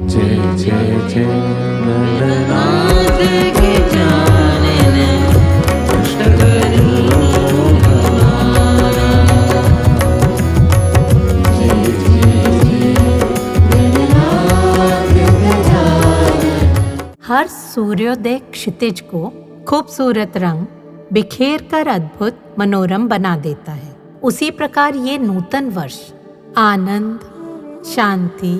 जय जय जय गणनाथ गजानन अष्टभुजो भगवान। जय जय जय गणनाथ गजानन। हर सूर्योदय क्षितिज को खूबसूरत रंग बिखेर कर अद्भुत मनोरम बना देता है। उसी प्रकार ये नूतन वर्ष आनंद, शांति,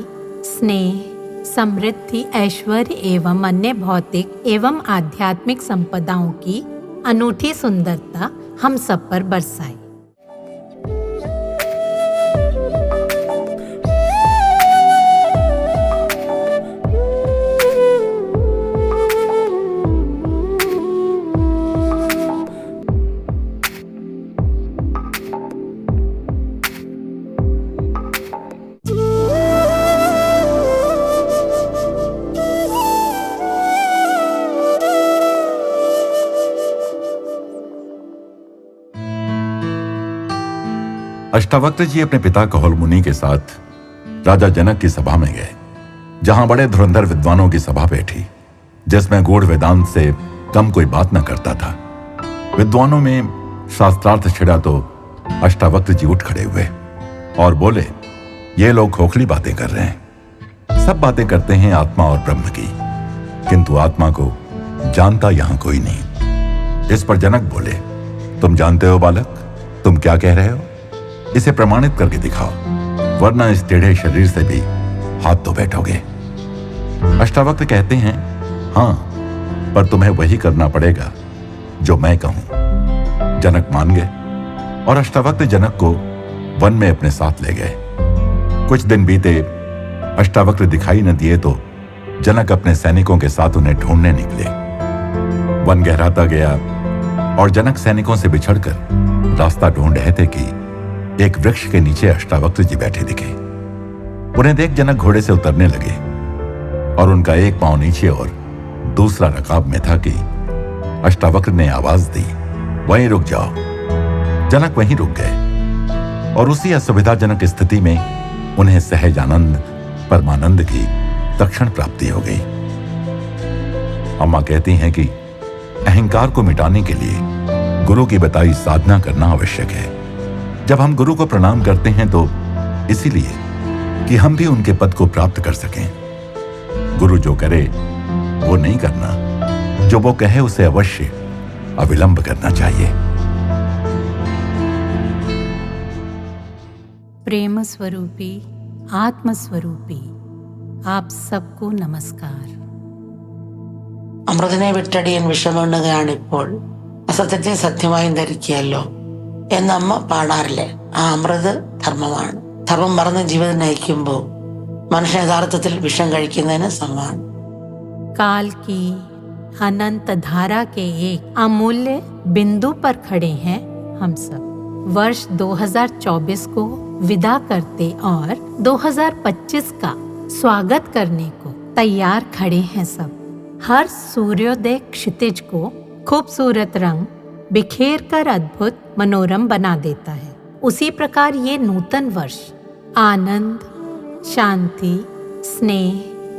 स्नेह, समृद्धि, ऐश्वर्य एवं अन्य भौतिक एवं आध्यात्मिक संपदाओं की अनूठी सुंदरता हम सब पर बरसाए। अष्टावक्र जी अपने पिता कहोल मुनि के साथ राजा जनक की सभा में गए, जहां बड़े धुरंधर विद्वानों की सभा बैठी, जिसमें गूढ़ वेदांत से कम कोई बात न करता था। विद्वानों में शास्त्रार्थ छिड़ा तो अष्टावक्र जी उठ खड़े हुए और बोले, ये लोग खोखली बातें कर रहे हैं। सब बातें करते हैं आत्मा और ब्रह्म की, किंतु आत्मा को जानता यहां कोई नहीं। इस पर जनक बोले, तुम जानते हो बालक, तुम क्या कह रहे हो? इसे प्रमाणित करके दिखाओ, वरना इस टेढ़े शरीर से भी हाथ तो बैठोगे। अष्टावक्र कहते हैं, हां, पर तुम्हें वही करना पड़ेगा जो मैं कहूं। जनक मान गए और अष्टावक्र जनक को वन में अपने साथ ले गए। कुछ दिन बीते, अष्टावक्र दिखाई न दिए तो जनक अपने सैनिकों के साथ उन्हें ढूंढने निकले। वन गहराता गया और जनक सैनिकों से बिछड़कर रास्ता ढूंढ रहे थे कि एक वृक्ष के नीचे अष्टावक्र जी बैठे दिखे। उन्हें देख जनक घोड़े से उतरने लगे और उनका एक पांव नीचे और दूसरा रकाब में था कि अष्टावक्र ने आवाज दी, वहीं रुक जाओ। जनक वहीं रुक गए और उसी असुविधाजनक स्थिति में उन्हें सहज आनंद, परमानंद की तत्क्षण प्राप्ति हो गई। अम्मा कहती हैं कि अहंकार को मिटाने के लिए गुरु की बताई साधना करना आवश्यक है। जब हम गुरु को प्रणाम करते हैं तो इसीलिए कि हम भी उनके पद को प्राप्त कर सकें। गुरु जो करे वो नहीं करना, जो वो कहे उसे अवश्य अविलंब करना चाहिए। प्रेम स्वरूपी, आत्म स्वरूपी आप सबको नमस्कार। അമൃതിനെ വിട്ടടിയൻ വിഷമെണ്ണുകയാണിപ്പോൾ, അസത്യത്തെ സത്യമായും ധരിക്കുകയല്ലോ എന്നമ്മ പാടാറില്ലേ? ആ അമൃത് ധർമ്മമാണ്. ധർമ്മം മറന്ന് ജീവിതം നയിക്കുമ്പോൾ മനുഷ്യൻ യഥാർത്ഥത്തിൽ വിഷം കഴിക്കുന്നതിന് സമമാണ്. काल की अनंत धारा के एक अमूल्य बिंदु पर खड़े हैं हम सब। वर्ष 2024 को विदा करते और 2025 का स्वागत करने को तैयार खड़े हैं सब। हर सूर्योदय क्षितिज को खूबसूरत रंग बिखेर कर अद्भुत मनोरम बना देता है। उसी प्रकार ये नूतन वर्ष आनंद, शांति, स्नेह,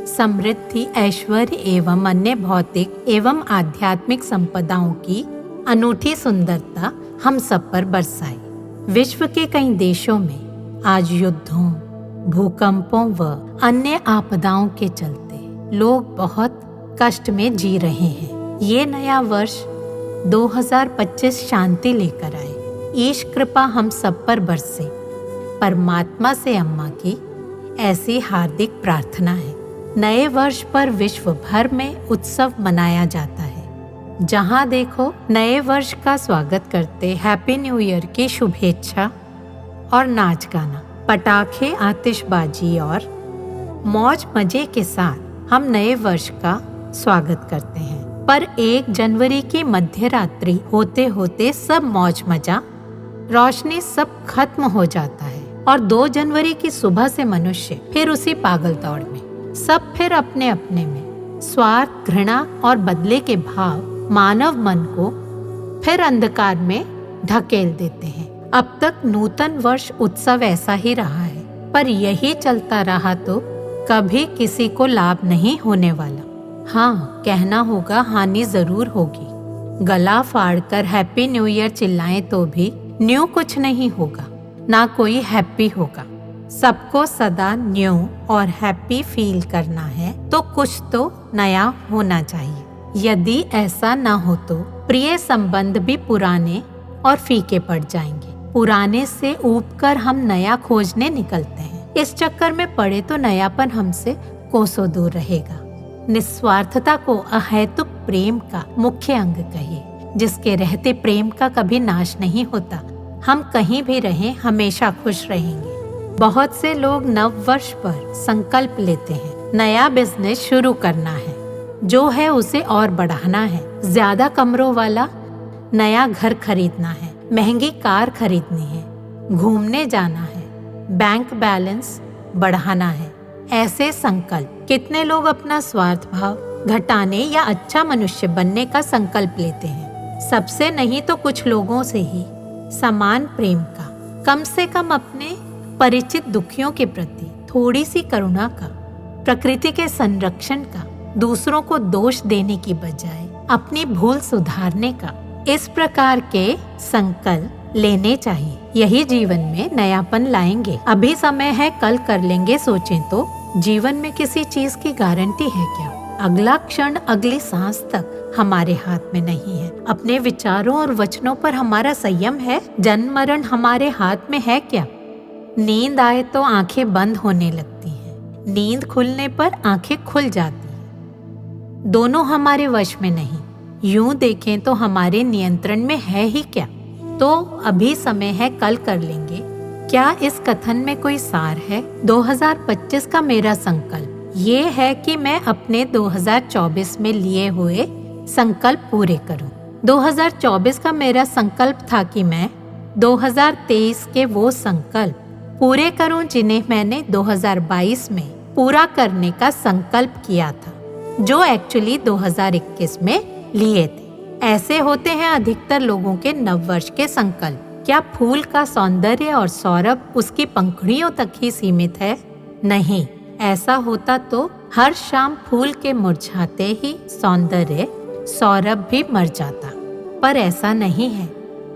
समृद्धि, ऐश्वर्य एवं अन्य भौतिक एवं आध्यात्मिक संपदाओं की अनूठी सुंदरता हम सब पर बरसाए। विश्व के कई देशों में आज युद्धों, भूकंपों व अन्य आपदाओं के चलते लोग बहुत कष्ट में जी रहे हैं। ये नया वर्ष 2025 शांति लेकर आए। ईश कृपा हम सब पर बरसे। परमात्मा से अम्मा की ऐसी हार्दिक प्रार्थना है। नए वर्ष पर विश्व भर में उत्सव मनाया जाता है। जहां देखो नए वर्ष का स्वागत करते हैप्पी न्यू ईयर की शुभेच्छा और नाच गाना, पटाखे, आतिशबाजी और मौज मजे के साथ हम नए वर्ष का स्वागत करते हैं। पर 1 जनवरी की मध्य रात्रि होते होते सब मौज मजा, रोशनी सब खत्म हो जाता है और 2 जनवरी की सुबह से मनुष्य फिर उसी पागल दौड़ में, सब फिर अपने अपने में स्वार्थ, घृणा और बदले के भाव मानव मन को फिर अंधकार में ढकेल देते हैं। अब तक नूतन वर्ष उत्सव ऐसा ही रहा है, पर यही चलता रहा तो कभी किसी को लाभ नहीं होने वाला। हाँ, कहना होगा हानि जरूर होगी। गला फाड़कर हैप्पी न्यू ईयर चिल्लाएं तो भी न्यू कुछ नहीं होगा, ना कोई हैप्पी होगा। सबको सदा न्यू और हैप्पी फील करना है तो कुछ तो नया होना चाहिए। यदि ऐसा ना हो तो प्रिय संबंध भी पुराने और फीके पड़ जाएंगे। पुराने से ऊबकर हम नया खोजने निकलते हैं। इस चक्कर में पड़े तो नयापन हमसे कोसों दूर रहेगा। निस्वार्थता को अहेतुक प्रेम का मुख्य अंग कहिए। जिसके रहते प्रेम का कभी नाश नहीं होता। हम कहीं भी रहें हमेशा खुश रहेंगे। बहुत से लोग नव वर्ष पर संकल्प लेते हैं, नया बिजनेस शुरू करना है, जो है उसे और बढ़ाना है, ज्यादा कमरों वाला नया घर खरीदना है, महंगी कार खरीदनी है, घूमने जाना है, बैंक बैलेंस बढ़ाना है। ऐसे संकल्प कितने लोग अपना स्वार्थ भाव घटाने या अच्छा मनुष्य बनने का संकल्प लेते हैं। सबसे नहीं तो कुछ लोगों से ही समान प्रेम का, कम से कम अपने परिचित दुखियों के प्रति थोड़ी सी करुणा का, प्रकृति के संरक्षण का, दूसरों को दोष देने की बजाय अपनी भूल सुधारने का, इस प्रकार के संकल्प लेने चाहिए। यही जीवन में नयापन लाएंगे। अभी समय है, कल कर लेंगे सोचें तो जीवन में किसी चीज की गारंटी है क्या? अगला क्षण, अगली सांस तक हमारे हाथ में नहीं है। अपने विचारों और वचनों पर हमारा संयम है। जन्म मरण हमारे हाथ में है क्या? नींद आए तो आंखें बंद होने लगती हैं, नींद खुलने पर आंखें खुल जाती हैं। दोनों हमारे वश में नहीं। यूं देखें तो हमारे नियंत्रण में है ही क्या? तो अभी समय है, कल कर लेंगे। क्या इस कथन में कोई सार है? 2025 का मेरा संकल्प ये है कि मैं अपने 2024 में लिए हुए संकल्प पूरे करूं। 2024 का मेरा संकल्प था कि मैं 2023 के वो संकल्प पूरे करूं जिन्हें मैंने 2022 में पूरा करने का संकल्प किया था, जो एक्चुअली 2021 में लिए थे। ऐसे होते हैं अधिकतर लोगों के नववर्ष के संकल्प। क्या फूल का सौंदर्य और सौरभ उसकी पंखुड़ियों तक ही सीमित है? नहीं, ऐसा होता तो हर शाम फूल के मुरझाते ही सौंदर्य सौरभ भी मर जाता। पर ऐसा नहीं है।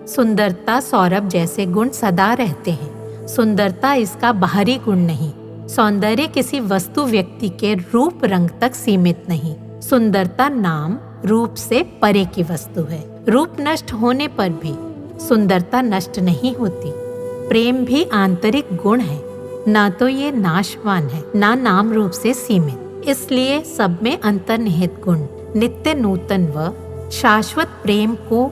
सुंदरता सौरभ जैसे गुण सदा रहते हैं। सुंदरता इसका बाहरी गुण नहीं। सौंदर्य किसी वस्तु व्यक्ति के रूप रंग तक सीमित नहीं। सुंदरता नाम रूप से परे की वस्तु है। रूप नष्ट होने पर भी सुंदरता नष्ट नहीं होती। प्रेम भी आंतरिक गुण है, ना तो ये नाशवान है, ना नाम रूप से सीमित। इसलिए सब में अंतर्निहित गुण, नित्य नूतन व शाश्वत प्रेम को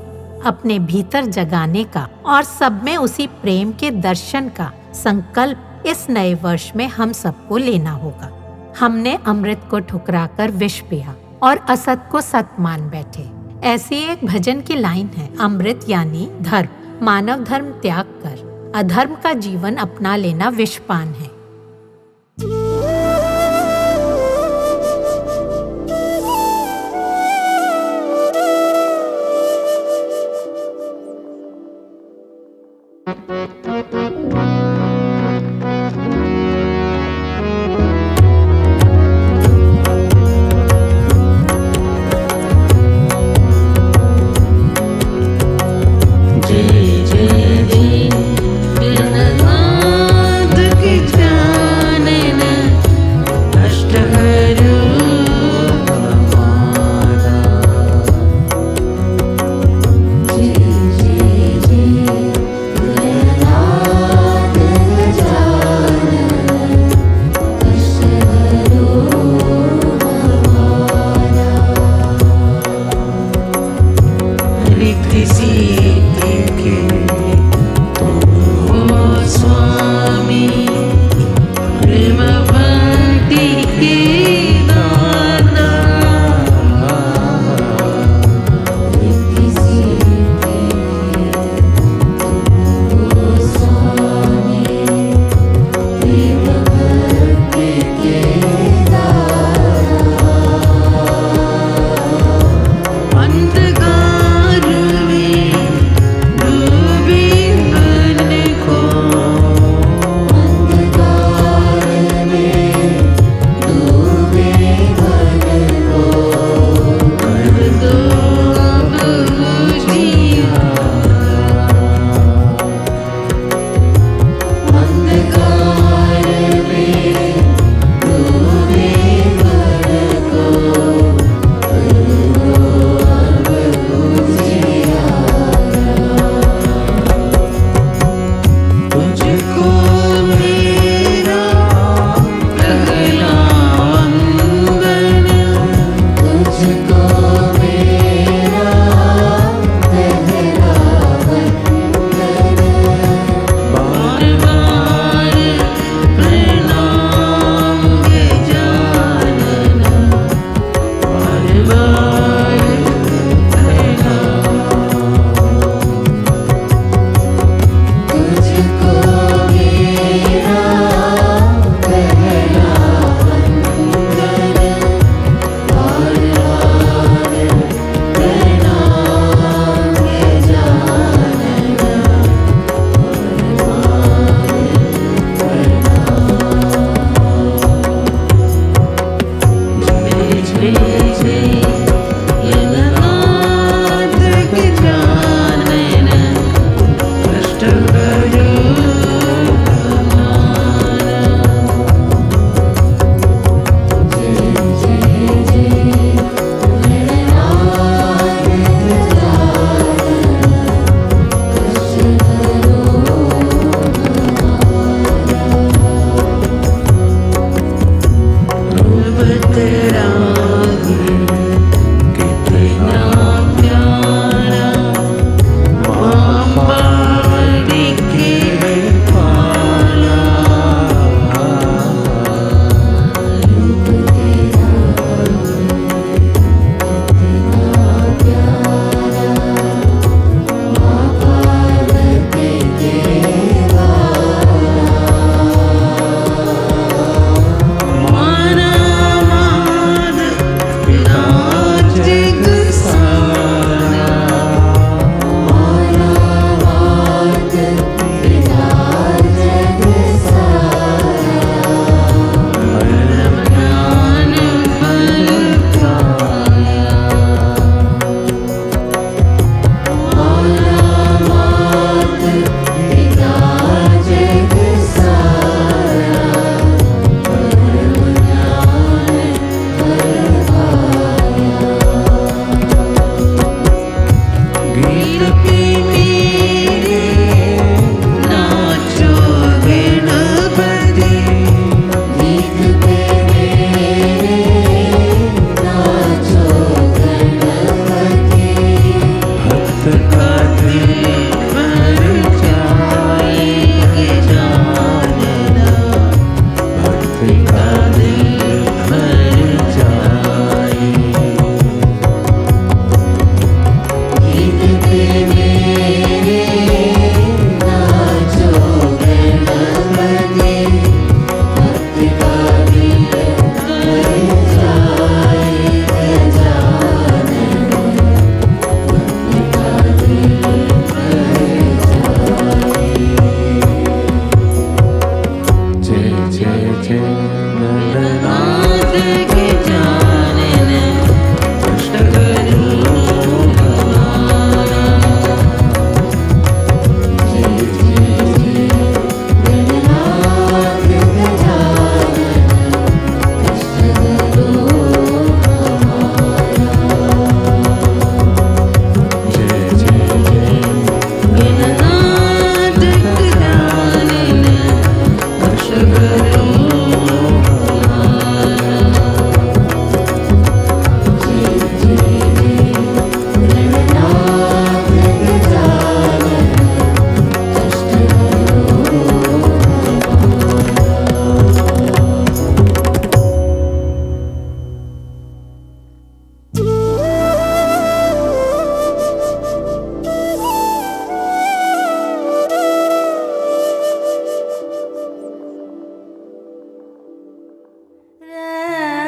अपने भीतर जगाने का और सब में उसी प्रेम के दर्शन का संकल्प इस नए वर्ष में हम सबको लेना होगा। हमने अमृत को ठुकराकर विष पिया और असत को सत मान बैठे। ऐसी एक भजन की लाइन है, अमृत यानी धर्म। मानव धर्म त्याग कर अधर्म का जीवन अपना लेना विषपान है। जय जय जय जगन्नाथ की जय।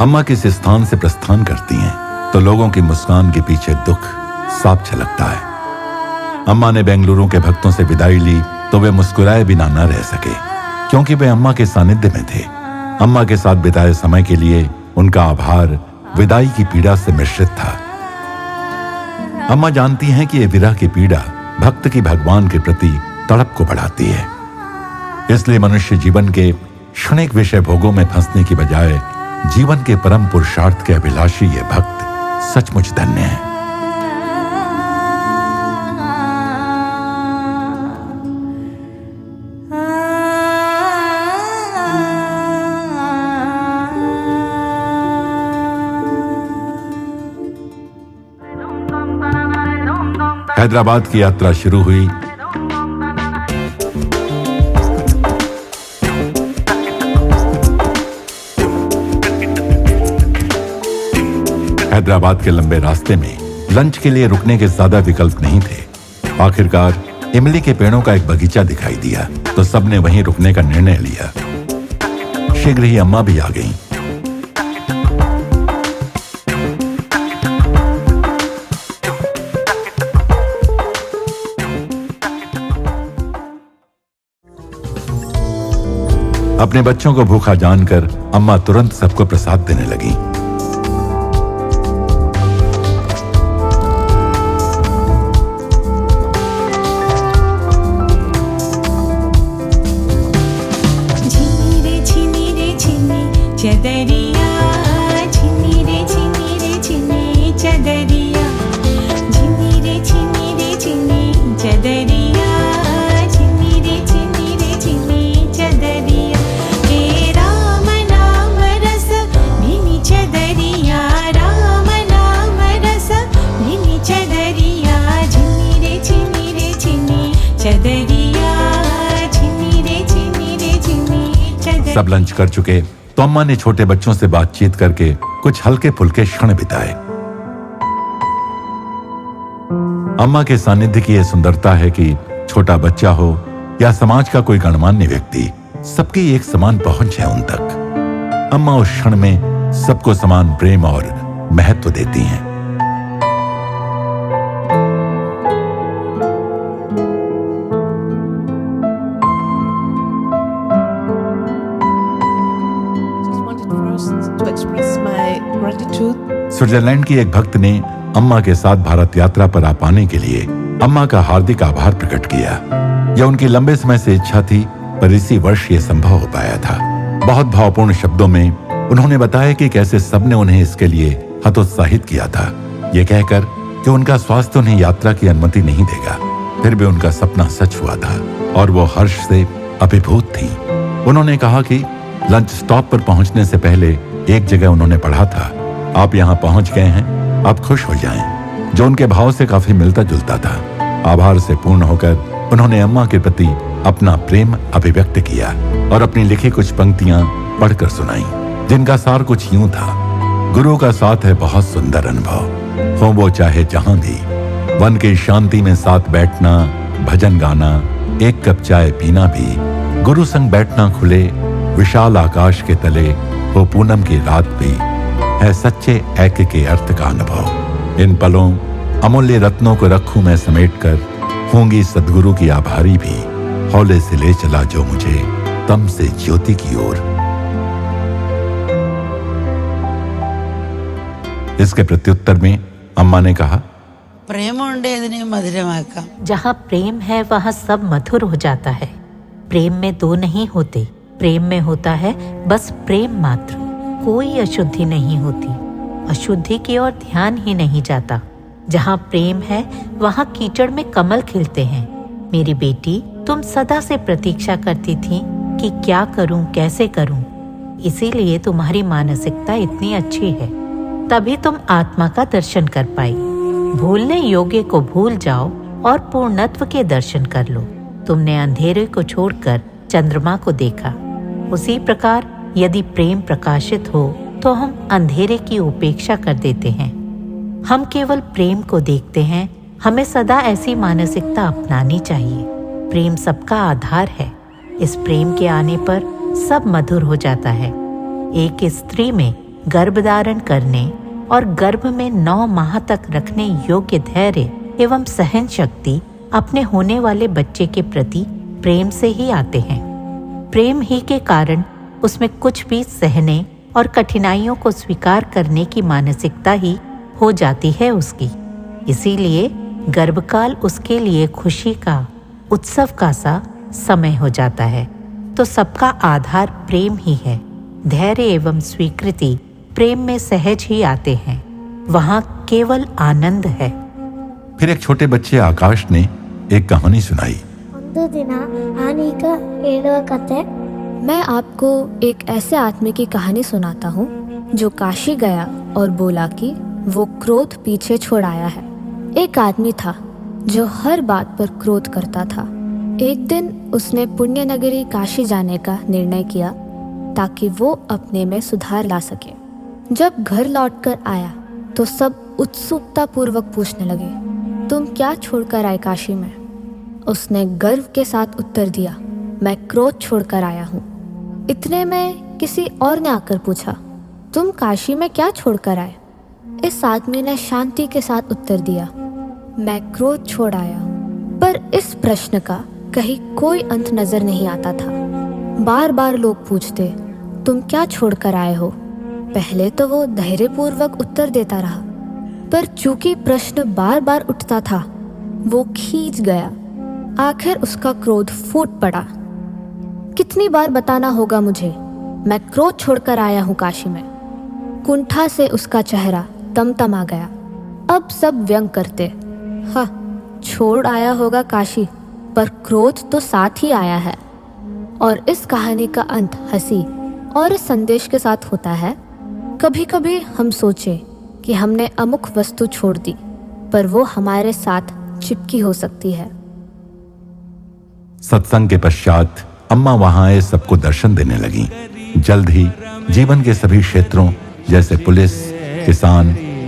अम्मा किस स्थान से प्रस्थान करती हैं तो लोगों की मुस्कान के पीछे दुख साफ झलकता है। अम्मा ने बेंगलुरु के भक्तों से विदाई ली तो वे मुस्कुराए बिना न रह सके, क्योंकि वे अम्मा के सानिध्य में थे। अम्मा के साथ बिताए समय के लिए उनका आभार विदाई की पीड़ा से मिश्रित था। अम्मा जानती हैं कि यह विरह की पीड़ा भक्त की भगवान के प्रति तड़प को बढ़ाती है। इसलिए मनुष्य जीवन के क्षणिक विषय भोगों में फंसने की बजाय जीवन के परम पुरुषार्थ के अभिलाषी ये भक्त सचमुच धन्य है। हैदराबाद की यात्रा शुरू हुई। हैदराबाद के लंबे रास्ते में लंच के लिए रुकने के ज्यादा विकल्प नहीं थे। आखिरकार इमली के पेड़ों का एक बगीचा दिखाई दिया तो सबने वहीं रुकने का निर्णय लिया। शीघ्र ही अम्मा भी आ गईं। अपने बच्चों को भूखा जानकर अम्मा तुरंत सबको प्रसाद देने लगी। चदरिया छिनी रे चदरिया, छिनी रे चदरिया, छिनी रे चदरिया। हे राम नाम रस भिनी चदरिया, राम नाम रस भिनी चदरिया, छिनी रे चदरिया, छिनी रे चदरिया। सब लंच कर चुके तो अम्मा ने छोटे बच्चों से बातचीत करके कुछ हल्के फुल्के क्षण बिताए। अम्मा के सानिध्य की यह सुंदरता है कि छोटा बच्चा हो या समाज का कोई गणमान्य व्यक्ति, सबकी एक समान पहुंच है उन तक। अम्मा उस क्षण में सबको समान प्रेम और महत्व देती हैं। स्विट्जरलैंड की एक भक्त ने अम्मा के साथ भारत यात्रा पर आ पाने के लिए अम्मा का हार्दिक आभार प्रकट किया। यह उनकी लंबे समय से इच्छा थी, पर इसी वर्ष ये संभव हो पाया था। बहुत भावपूर्ण शब्दों में उन्होंने बताया कि कैसे सबने उन्हें इसके लिए हतोत्साहित किया था, ये कहकर कि उनका स्वास्थ्य उन्हें यात्रा की अनुमति नहीं देगा। फिर भी उनका सपना सच हुआ था और वो हर्ष से अभिभूत थी। उन्होंने कहा कि लंच स्टॉप पर पहुंचने से पहले एक जगह उन्होंने पढ़ा था, आप यहाँ पहुंच गए हैं, आप खुश हो जाएं, जो उनके भाव से काफी मिलता जुलता था। आभार से पूर्ण होकर उन्होंने अम्मा के प्रति अपना प्रेम अभिव्यक्त किया और अपनी लिखी कुछ पंक्तियां पढ़कर सुनाई, जिनका सार कुछ यूं था। गुरु का साथ है बहुत सुंदर अनुभव, हो वो चाहे जहां भी, वन की शांति में साथ बैठना, भजन गाना, एक कप चाय पीना भी, गुरु संग बैठना खुले विशाल आकाश के तले, हो पूनम की रात भी, है सच्चे ऐक्य के अर्थ का अनुभव। इन पलों अमूल्य रत्नों को रखूं मैं समेट कर, होंगी सद्गुरु की आभारी भी, हौले से ले चला जो मुझे तम से ज्योति की ओर। इसके प्रत्युत्तर में अम्मा ने कहा, प्रेम उंडेदिने मधुरमाका। जहाँ प्रेम है वहाँ सब मधुर हो जाता है। प्रेम में दो नहीं होते, प्रेम में होता है बस प्रेम मात्र। कोई अशुद्धि नहीं होती, अशुद्धि की ओर ध्यान ही नहीं जाता। जहाँ प्रेम है वहाँ कीचड़ में कमल खिलते हैं। मेरी बेटी, तुम सदा से प्रतीक्षा करती थी कि क्या करूं, कैसे करूं। इसीलिए तुम्हारी मानसिकता इतनी अच्छी है, तभी तुम आत्मा का दर्शन कर पाई। भूलने योग्य को भूल जाओ और पूर्णत्व के दर्शन कर लो। तुमने अंधेरे को छोड़कर चंद्रमा को देखा। उसी प्रकार यदि प्रेम प्रकाशित हो तो हम अंधेरे की उपेक्षा कर देते हैं। हम केवल प्रेम को देखते हैं। हमें सदा ऐसी मानसिकता अपनानी चाहिए। प्रेम सबका आधार है। इस प्रेम के आने पर सब मधुर हो जाता है। एक स्त्री में गर्भधारण करने और गर्भ में 9 माह तक रखने योग्य धैर्य एवं सहन शक्ति अपने होने वाले बच्चे के प्रति प्रेम से ही आते हैं। प्रेम ही के कारण उसमें कुछ भी सहने और कठिनाइयों को स्वीकार करने की मानसिकता ही हो जाती है उसकी। इसीलिए गर्भकाल उसके लिए खुशी का, उत्सव का सा समय हो जाता है। तो सबका आधार प्रेम ही है। धैर्य एवं स्वीकृति प्रेम में सहज ही आते हैं। वहाँ केवल आनंद है। फिर एक छोटे बच्चे आकाश ने एक कहानी सुनाई। ಒಂದು ದಿನ ಆನೀಗ ಹೇಳುವ ಕತೆ। मैं आपको एक ऐसे आदमी की कहानी सुनाता हूँ जो काशी गया और बोला कि वो क्रोध पीछे छोड़ आया है। एक आदमी था जो हर बात पर क्रोध करता था। एक दिन उसने पुण्य नगरी काशी जाने का निर्णय किया ताकि वो अपने में सुधार ला सके। जब घर लौटकर आया तो सब उत्सुकता पूर्वक पूछने लगे, तुम क्या छोड़कर आए काशी में? उसने गर्व के साथ उत्तर दिया, मैं क्रोध छोड़कर आया हूँ। इतने में किसी और ने आकर पूछा, तुम काशी में क्या छोड़कर आए? इस आदमी ने शांति के साथ उत्तर दिया, मैं क्रोध छोड़ आया। पर इस प्रश्न का कहीं कोई अंत नजर नहीं आता था। बार बार लोग पूछते, तुम क्या छोड़कर आए हो? पहले तो वो धैर्यपूर्वक उत्तर देता रहा, पर चूंकि प्रश्न बार बार उठता था, वो खींच गया। आखिर उसका क्रोध फूट पड़ा। कितनी बार बताना होगा मुझे, मैं क्रोध छोड़कर आया हूँ काशी में। कुंठा से उसका चेहरा तमतमा गया। अब सब व्यंग करते, हाँ छोड़ आया होगा काशी, पर क्रोध तो साथ ही आया है। और इस कहानी का अंत हंसी और इस संदेश के साथ होता है, कभी कभी हम सोचें कि हमने अमुक वस्तु छोड़ दी, पर वो हमारे साथ चिपकी हो सकती है। सत्संग के पश्चात अम्मा वहां आए सबको दर्शन देने लगी। जल्द ही जीवन के सभी क्षेत्रों जैसे पुलिस, किसान,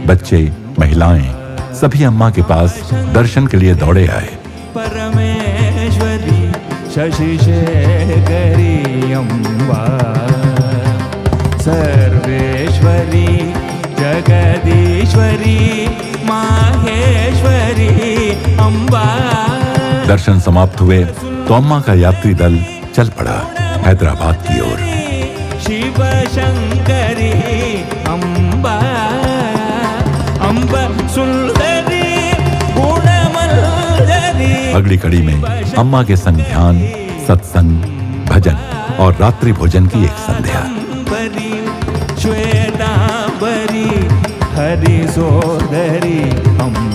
बच्चे, महिलाएं सभी अम्मा के पास दर्शन के लिए दौड़े आए। परमेश्वरी शशि शेखरी अम्बा, सर्वेश्वरी जगदीश्वरी माहेश्वरी अम्बा। दर्शन समाप्त हुए तो अम्मा का यात्री दल चल पड़ा हैदराबाद की ओर। शिव शंकरी अम्बा, अम्बा सुंदरी गुणमंजरी। अगली कड़ी में अम्मा के संग ध्यान, सत्संग, भजन और रात्रि भोजन की एक संध्या। श्वेतांबरी हरि सोदरी अम्बा।